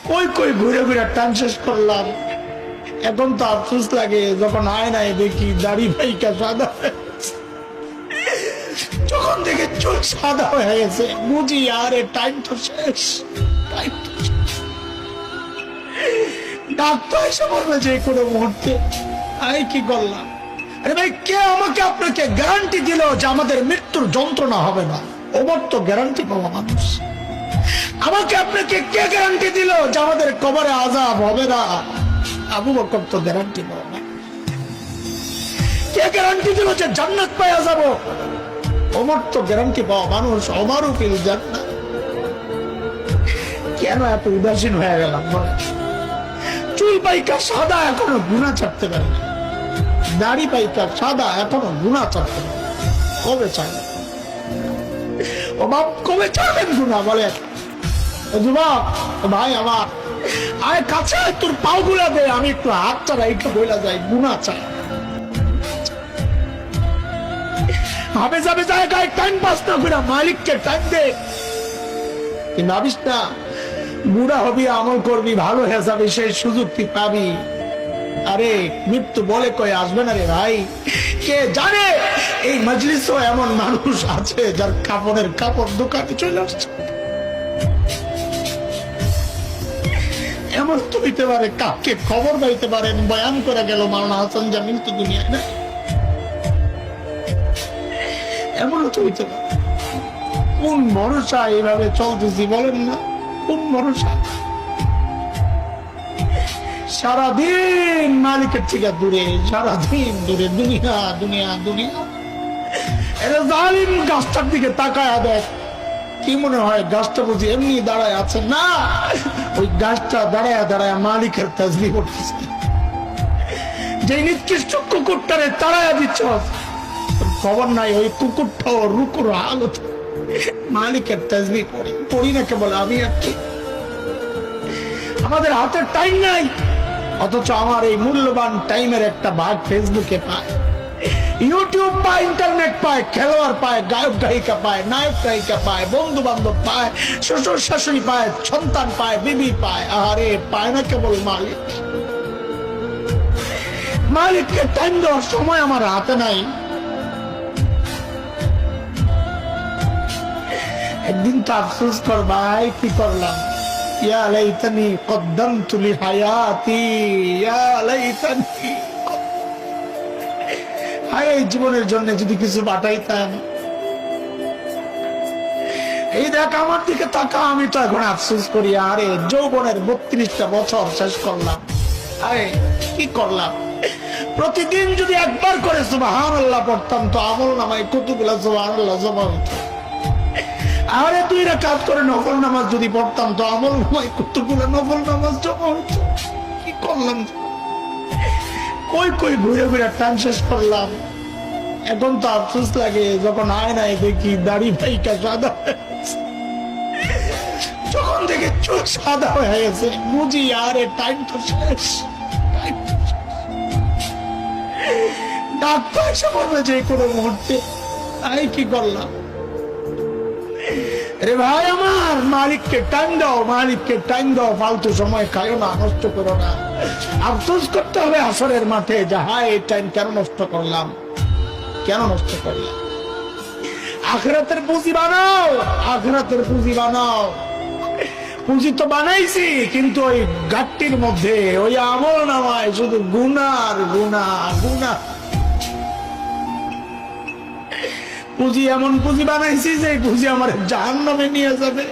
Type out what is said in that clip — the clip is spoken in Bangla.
কই কই ঘুরে ঘুরে টান শেষ করলাম। এখন তো আফসোস লাগে যখন আয়নায় দেখি দাড়ি ভাইকা সাদা যখন দেখে চোখ সাদা হয়ে গেছে বুঝি আরে টাইম তো শেষ। ডাক্তার এসে বলবে যে কোনো মুহূর্তে আমি কি করলাম। আরে ভাই কে আমাকে আপনাকে গ্যারান্টি দিল যে আমাদের মৃত্যুর যন্ত্রণা হবে না? ওমর তো গ্যারান্টি পাওয়া মানুষ। আমাকে আপনাকে কে গ্যারান্টি দিল যে আমাদের কবরে আযাব হবে না? আবু বকর তো গ্যারান্টি পাওয়া না। কে গ্যারান্টি দিল যে জান্নাত পাওয়া যাব? ওমর তো গ্যারান্টি পাওয়া মানুষ। ওমরও ফিল জান্নাত। কেন এত উদাসীন হয়ে গেলাম? চুল পাইকা সাদা এখনো গুনাহ ছাড়তে পারে না, দাড়ি পাইকা সাদা এখনো গুনাহ ছাড়তে পারে। কবে ছাড়বেন ও বাপ, কবে ছাড়বেন গুনাহ বলেন? ও যুবক, ভাই আমার আয় কাছে, তোর পাও গুলা দে, আমি একটু হাত ছাড়া একটু বইলা যাই গুনাহ চাই। হাবে যাবে জায়গায় টাইম পাস না করে মালিককে টাইম দে। কি ভাবিস না বুড়া হবি, আমল করবি, ভালো হয়ে যাবে, সেই সুযোগ তুই পাবি। আরে মৃত্যু বলে কয়ে আসবে না রে ভাই। কে জানে এই মজলিসও এমন মানুষ আছে যার কাপড়ের কাপড় দোকানে চলে আসছে। এমন তো হইতে পারে কাকে খবর পাইতে পারেন বয়ান করে গেল মাওলানা হাসান জামিল তো দুনিয়ায় না। এমন তো হইতে পারে। কোন ভরসা এইভাবে চলতেছি বলেন না? কোন ভরসা? সারাদিন মালিকের থেকে দূরে, সারাদিন দূরে, দুনিয়া দুনিয়া দুনিয়া। এরা জালিম গাছটার দিকে তাকায় দেখ, কি মনে হয় গাছটা বুঝি এমনি দাঁড়ায় আছে? না, ওই গাছটা দাঁড়ায় দাঁড়ায় মালিকের তাসবিহ করতেছে। যে নিকৃষ্ট কুকুরটারে তাড়ায়া দিচ্ছ, খবর নাই ওই কুকুরটাও রুকুর হালত মালিকের তাসবিহ পড়ি পড়ি না কেবল আমি আর কি। আমাদের হাতে টাইম নাই, অথচ আমার এই মূল্যবান টাইমের একটা ভাগ ফেসবুকে পায়, ইউটিউব পায়, ইন্টারনেট পায়, খেলোয়াড় পায়, গায়ক গায়িকা পায়, নায়ক গায়িকা পায়, বন্ধু বান্ধব পায়, শ্বশুর শাশুড়ি পায়, সন্তান পায়, বিবি পায়। আরে পায় না কেবল মালিক। মালিককে টাইম দেওয়ার সময় আমার হাতে নাই। একদিন তো আফসোস কর ভাই, কি করলাম? ইয়া লাইতানি কদ্দামতু লিহায়াতি, ইয়া লাইতানি। হায় জীবনের জন্য যদি কিছু বাটাইতাম। এই দেখ আমার দিকে তাকা, আমি তো এখন আফসোস করি। আরে যৌবনের 32টা বছর শেষ করলাম। আরে কি করলাম? প্রতিদিন যদি একবার করে সুবহানাল্লাহ পড়তাম তো আমল নামায় কতগুলা সুবহানাল্লাহ জমা হতো। আরে 2 রাকাত করে নফল নামাজ যদি পড়তাম তো আমল নামায় কতগুলো নফল নামাজ জমা হতো। কি করলাম? কই কই ঘুরে ঘুরে টান শেষ করলাম। এখন তো আফসোস লাগে যখন আয়নায় দেখি দাড়ি ভাইকা সাদা, যখন দেখে চোখ সাদা হয়ে গেছে বুঝি আরে টাইম তো শেষ। ডাক্তার এসে বলবে যে কোনো মুহূর্তে আমি কি করলাম। রে ভাই আমার, মালিককে টাইম দাও, মালিককে টাইম দাও। ফালতু সময় খায়ো না, নষ্ট করো না। আফসোস করতে হবে আসরের মাঠে যে হায় এই টাইম কেন নষ্ট করলাম, কেন নষ্ট করলাম। আখিরাতের পুঁজি বানাও, আখিরাতের পুঁজি বানাও। পুঁজি তো বানাইছি, কিন্তু ওই গাট্টির মধ্যে ওই আমল নামায় শুধু গুনার গুনা গুনা। পুঁজি এমন পুঁজি বানাইছি যে পুঁজি আমার জাহান্নামে নিয়ে যাবে।